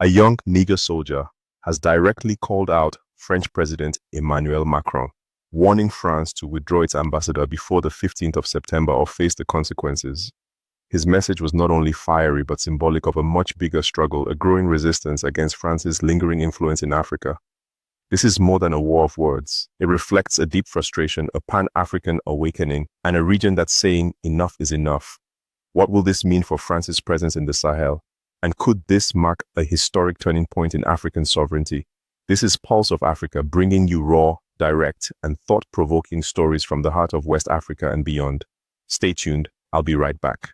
A young Niger soldier has directly called out French President Emmanuel Macron, warning France to withdraw its ambassador before the 15th of September or face the consequences. His message was not only fiery but symbolic of a much bigger struggle, a growing resistance against France's lingering influence in Africa. This is more than a war of words. It reflects a deep frustration, a pan-African awakening, and a region that's saying enough is enough. What will this mean for France's presence in the Sahel? And could this mark a historic turning point in African sovereignty? This is Pulse of Africa, bringing you raw, direct, and thought-provoking stories from the heart of West Africa and beyond. Stay tuned. I'll be right back.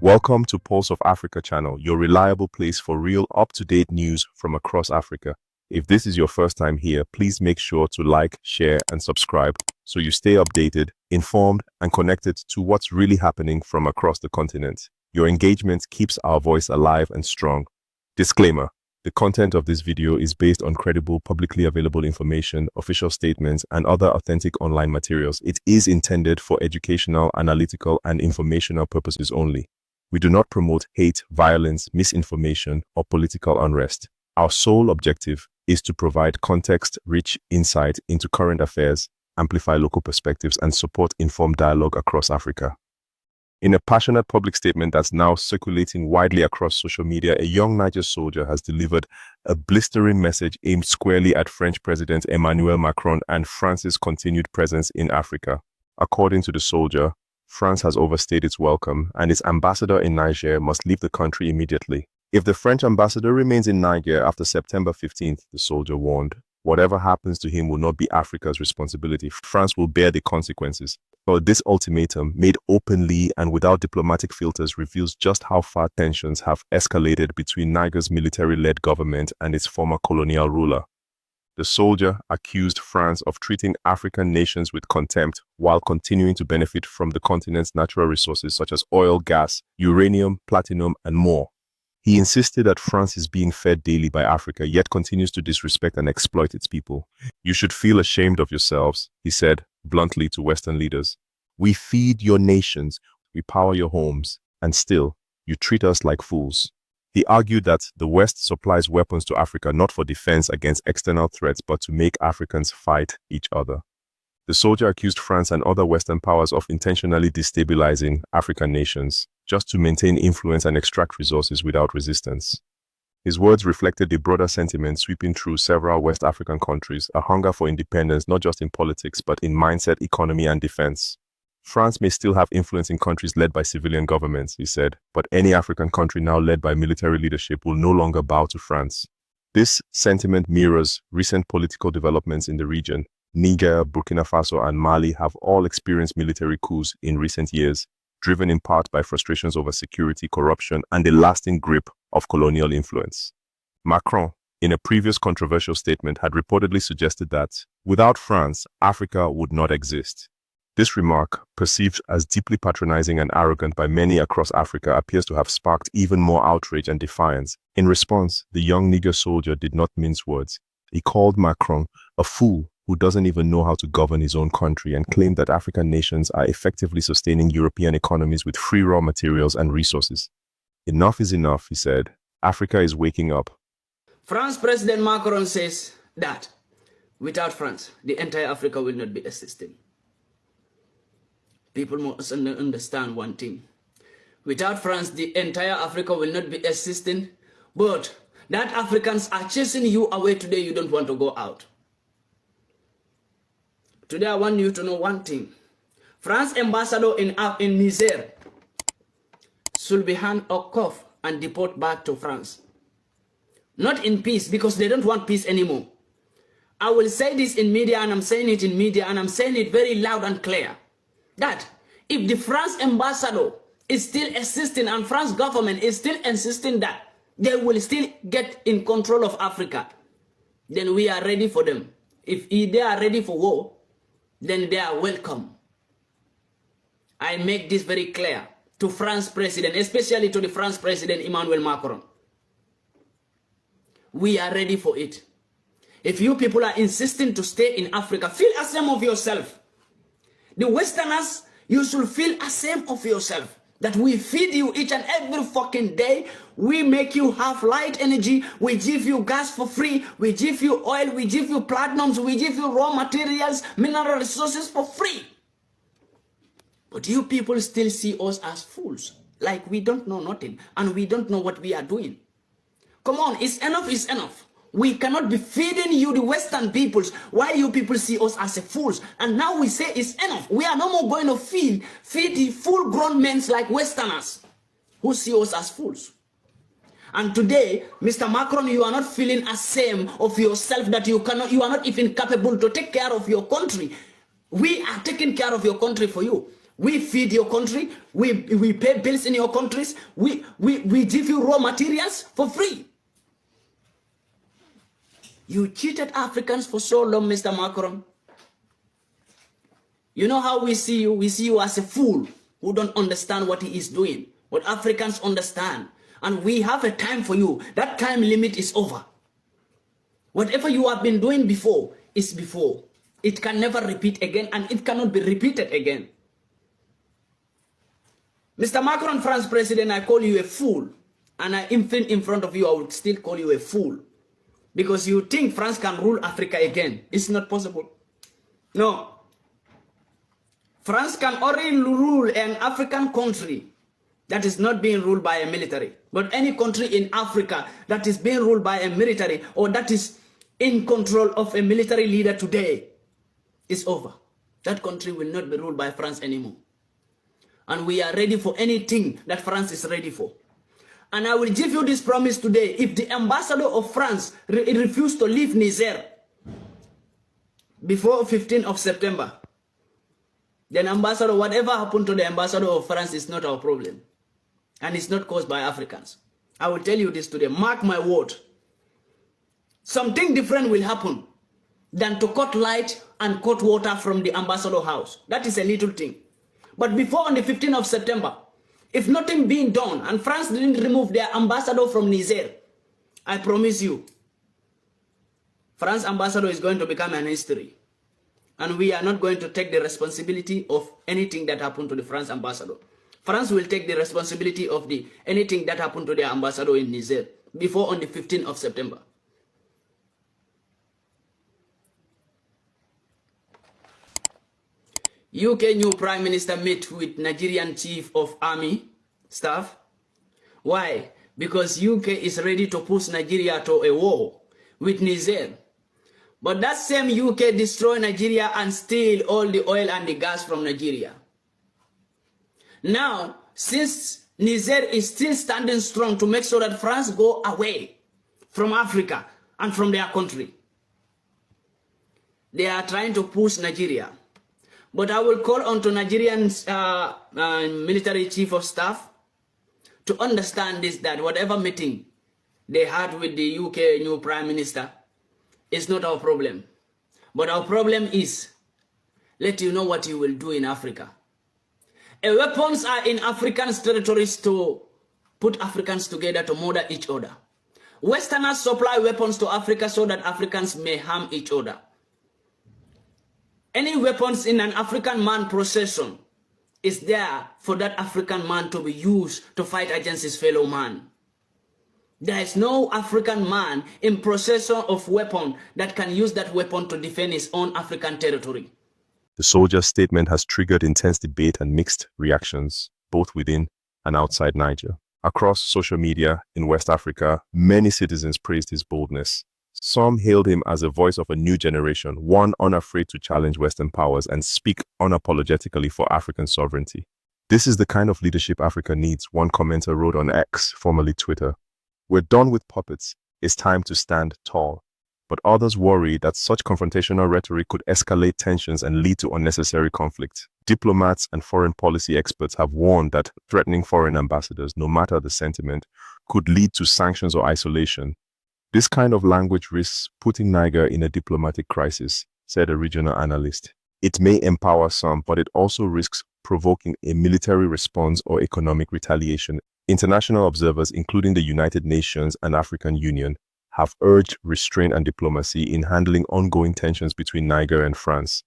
Welcome to Pulse of Africa channel, your reliable place for real up-to-date news from across Africa. If this is your first time here, please make sure to like, share, and subscribe so you stay updated, informed, and connected to what's really happening from across the continent. Your engagement keeps our voice alive and strong. Disclaimer: the content of this video is based on credible, publicly available information, official statements, and other authentic online materials. It is intended for educational, analytical, and informational purposes only. We do not promote hate, violence, misinformation, or political unrest. Our sole objective is to provide context-rich insight into current affairs, amplify local perspectives, and support informed dialogue across Africa. In a passionate public statement that's now circulating widely across social media, a young Niger soldier has delivered a blistering message aimed squarely at French President Emmanuel Macron and France's continued presence in Africa. According to the soldier, France has overstayed its welcome, and its ambassador in Niger must leave the country immediately. If the French ambassador remains in Niger after September 15th, the soldier warned, whatever happens to him will not be Africa's responsibility. France will bear the consequences. But this ultimatum, made openly and without diplomatic filters, reveals just how far tensions have escalated between Niger's military-led government and its former colonial ruler. The soldier accused France of treating African nations with contempt while continuing to benefit from the continent's natural resources such as oil, gas, uranium, platinum, and more. He insisted that France is being fed daily by Africa, yet continues to disrespect and exploit its people. You should feel ashamed of yourselves, he said bluntly to Western leaders. We feed your nations, we power your homes, and still, you treat us like fools. He argued that the West supplies weapons to Africa not for defense against external threats, but to make Africans fight each other. The soldier accused France and other Western powers of intentionally destabilizing African nations, just to maintain influence and extract resources without resistance. His words reflected the broader sentiment sweeping through several West African countries, a hunger for independence not just in politics, but in mindset, economy, and defense. France may still have influence in countries led by civilian governments, he said, but any African country now led by military leadership will no longer bow to France. This sentiment mirrors recent political developments in the region. Niger, Burkina Faso, and Mali have all experienced military coups in recent years, driven in part by frustrations over security, corruption, and the lasting grip of colonial influence. Macron, in a previous controversial statement, had reportedly suggested that, without France, Africa would not exist. This remark, perceived as deeply patronizing and arrogant by many across Africa, appears to have sparked even more outrage and defiance. In response, the young Niger soldier did not mince words. He called Macron a fool who doesn't even know how to govern his own country, and claimed that African nations are effectively sustaining European economies with free raw materials and resources. Enough is enough, he said. Africa is waking up. French President Macron says that without France, the entire Africa will not be existing. People must understand one thing. Without France, the entire Africa will not be existing, but that Africans are chasing you away today. You don't want to go out. Today, I want you to know one thing. France ambassador in Niger should be handcuffed and deported back to France. Not in peace, because they don't want peace anymore. I will say this in media, and I'm saying it in media, and I'm saying it very loud and clear, that if the France ambassador is still insisting and France government is still insisting that they will still get in control of Africa, then we are ready for them. If they are ready for war, then they are welcome. I make this very clear to France President, especially to the France President Emmanuel Macron. We are ready for it. If you people are insisting to stay in Africa, feel ashamed of yourself. The Westerners, you should feel ashamed of yourself. That we feed you each and every fucking day. We make you have light energy. We give you gas for free. We give you oil. We give you platinums. We give you raw materials, mineral resources for free. But you people still see us as fools. Like we don't know nothing. And we don't know what we are doing. Come on, it's enough, it's enough. We cannot be feeding you, the Western peoples, while you people see us as a fools. And now we say it's enough. We are no more going to feed the full-grown men like Westerners who see us as fools. And today, Mr. Macron, you are not feeling ashamed of yourself that you are not even capable to take care of your country. We are taking care of your country for you. We feed your country. We pay bills in your countries. We give you raw materials for free. You cheated Africans for so long, Mr. Macron. You know how we see you? We see you as a fool who don't understand what he is doing. What Africans understand. And we have a time for you. That time limit is over. Whatever you have been doing before is before. It can never repeat again, and it cannot be repeated again. Mr. Macron, French President, I call you a fool. And in front of you, I would still call you a fool. Because you think France can rule Africa again. It's not possible. No. France can only rule an African country that is not being ruled by a military. But any country in Africa that is being ruled by a military or that is in control of a military leader today is over. That country will not be ruled by France anymore. And we are ready for anything that France is ready for. And I will give you this promise today. If the ambassador of France refuses to leave Niger before 15th of September, then ambassador, whatever happened to the ambassador of France is not our problem. And it's not caused by Africans. I will tell you this today. Mark my word. Something different will happen than to cut light and cut water from the ambassador house. That is a little thing. But before on the 15th of September, if nothing being done and France didn't remove their ambassador from Niger, I promise you, France ambassador is going to become an history. And we are not going to take the responsibility of anything that happened to the France ambassador. France will take the responsibility of anything that happened to their ambassador in Niger before on the 15th of September. UK new Prime Minister met with Nigerian Chief of Army Staff. Why? Because UK is ready to push Nigeria to a war with Niger. But that same UK destroy Nigeria and steal all the oil and the gas from Nigeria. Now, since Niger is still standing strong to make sure that France go away from Africa and from their country, they are trying to push Nigeria. But I will call on to Nigerian military chief of staff to understand this, that whatever meeting they had with the UK new Prime Minister is not our problem. But our problem is, let you know what you will do in Africa. Weapons are in African territories to put Africans together to murder each other. Westerners supply weapons to Africa so that Africans may harm each other. Any weapons in an African man possession is there for that African man to be used to fight against his fellow man. There is no African man in possession of weapon that can use that weapon to defend his own African territory. The soldier's statement has triggered intense debate and mixed reactions, both within and outside Niger. Across social media in West Africa, many citizens praised his boldness. Some hailed him as a voice of a new generation, one unafraid to challenge Western powers and speak unapologetically for African sovereignty. This is the kind of leadership Africa needs, one commenter wrote on X, formerly Twitter. We're done with puppets. It's time to stand tall. But others worry that such confrontational rhetoric could escalate tensions and lead to unnecessary conflict. Diplomats and foreign policy experts have warned that threatening foreign ambassadors, no matter the sentiment, could lead to sanctions or isolation. This kind of language risks putting Niger in a diplomatic crisis, said a regional analyst. It may empower some, but it also risks provoking a military response or economic retaliation. International observers, including the United Nations and African Union, have urged restraint and diplomacy in handling ongoing tensions between Niger and France.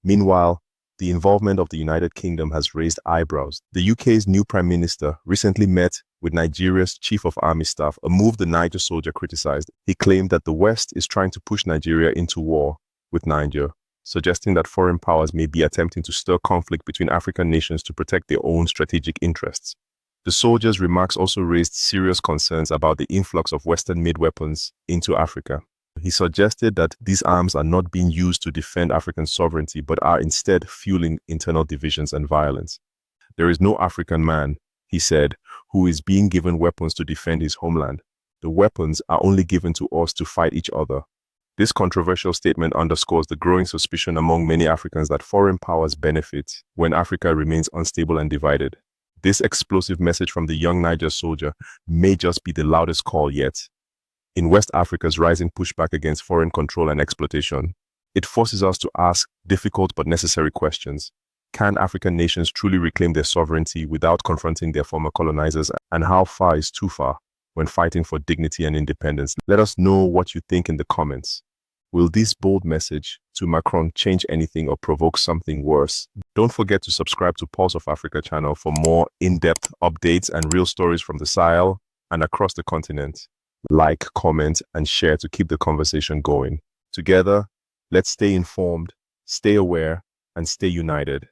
Meanwhile, the involvement of the United Kingdom has raised eyebrows. The UK's new Prime Minister recently met with Nigeria's Chief of Army Staff, a move the Niger soldier criticized. He claimed that the West is trying to push Nigeria into war with Niger, suggesting that foreign powers may be attempting to stir conflict between African nations to protect their own strategic interests. The soldier's remarks also raised serious concerns about the influx of Western-made weapons into Africa. He suggested that these arms are not being used to defend African sovereignty, but are instead fueling internal divisions and violence. There is no African man, he said, who is being given weapons to defend his homeland. The weapons are only given to us to fight each other. This controversial statement underscores the growing suspicion among many Africans that foreign powers benefit when Africa remains unstable and divided. This explosive message from the young Niger soldier may just be the loudest call yet. In West Africa's rising pushback against foreign control and exploitation, it forces us to ask difficult but necessary questions. Can African nations truly reclaim their sovereignty without confronting their former colonizers? And how far is too far when fighting for dignity and independence? Let us know what you think in the comments. Will this bold message to Macron change anything or provoke something worse? Don't forget to subscribe to Pulse of Africa channel for more in-depth updates and real stories from the Sahel and across the continent. Like, comment, and share to keep the conversation going. Together, let's stay informed, stay aware, and stay united.